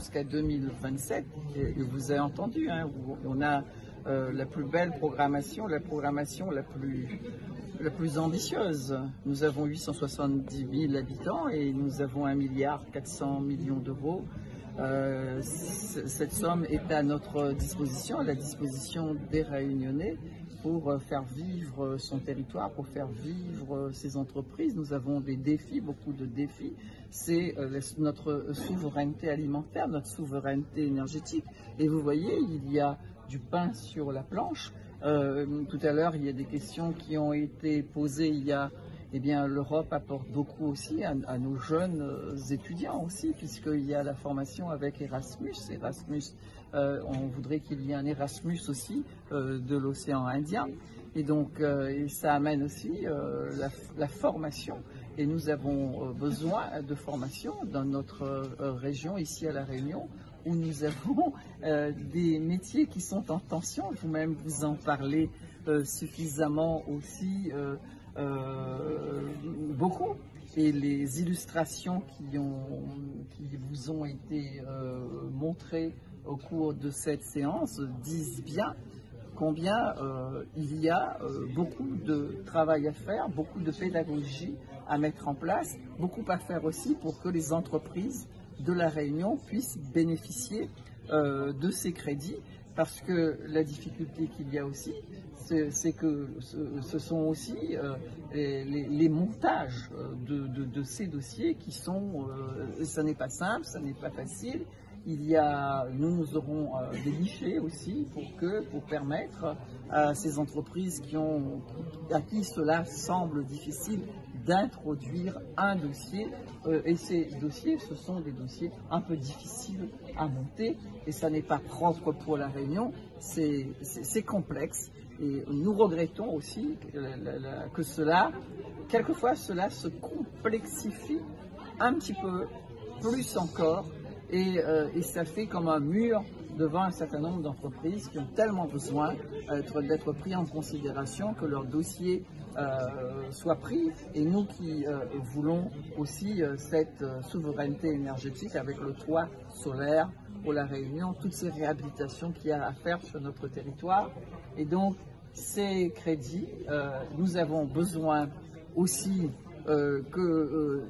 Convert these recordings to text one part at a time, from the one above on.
jusqu'à 2027. Et vous avez entendu, hein, on a la plus belle programmation, la programmation la plus ambitieuse. Nous avons 870 000 habitants et nous avons 1,4 milliard d'euros. Cette somme est à notre disposition, à la disposition des Réunionnais pour faire vivre son territoire, pour faire vivre ses entreprises. Nous avons des défis, beaucoup de défis. C'est notre souveraineté alimentaire, notre souveraineté énergétique. Et vous voyez, il y a du pain sur la planche. Tout à l'heure, il y a des questions qui ont été posées. Eh bien, l'Europe apporte beaucoup aussi à nos jeunes étudiants aussi, puisqu'il y a la formation avec Erasmus. On voudrait qu'il y ait un Erasmus aussi de l'océan Indien. Et donc, ça amène aussi la formation. Et nous avons besoin de formation dans notre région, ici à La Réunion, où nous avons des métiers qui sont en tension. Vous-même, vous en parlez suffisamment aussi. Beaucoup, et les illustrations qui vous ont été montrées au cours de cette séance disent bien combien il y a beaucoup de travail à faire, beaucoup de pédagogie à mettre en place, beaucoup à faire aussi pour que les entreprises de La Réunion puissent bénéficier de ces crédits. Parce que la difficulté qu'il y a aussi, c'est que ce sont aussi les montages de ces dossiers qui sont, ça n'est pas simple, ça n'est pas facile. Nous aurons des guichets aussi pour permettre à ces entreprises à qui cela semble difficile d'introduire un dossier. Et ces dossiers, ce sont des dossiers un peu difficiles à monter et ça n'est pas propre pour La Réunion, c'est complexe. Et nous regrettons aussi que quelquefois cela se complexifie un petit peu plus encore et ça fait comme un mur devant un certain nombre d'entreprises qui ont tellement besoin d'être pris en considération que leur dossier soit pris. Et nous qui voulons aussi cette souveraineté énergétique avec le toit solaire pour La Réunion, toutes ces réhabilitations qu'il y a à faire sur notre territoire. Et donc, ces crédits, nous avons besoin aussi que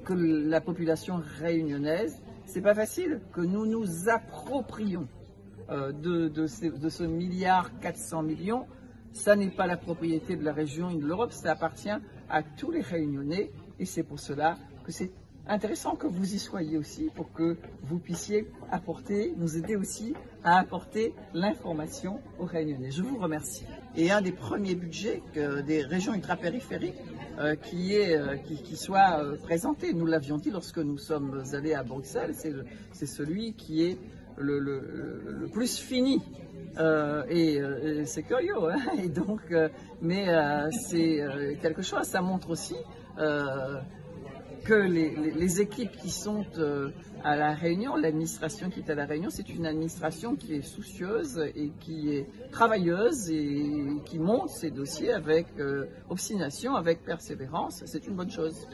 que la population réunionnaise, c'est pas facile, que nous nous approprions de ce 1,4 milliard. Ça n'est pas la propriété de la région et de l'Europe, ça appartient à tous les Réunionnais et c'est pour cela que c'est intéressant que vous y soyez aussi pour que vous puissiez nous aider aussi à apporter l'information aux Réunionnais. Je vous remercie. Et un des premiers budgets des régions ultrapériphériques qui soit présenté, nous l'avions dit lorsque nous sommes allés à Bruxelles, c'est celui qui est le plus fini. Et c'est curieux, hein, et donc, mais c'est quelque chose, ça montre aussi que les équipes qui sont à La Réunion, l'administration qui est à La Réunion, c'est une administration qui est soucieuse et qui est travailleuse et qui monte ses dossiers avec obstination, avec persévérance. C'est une bonne chose.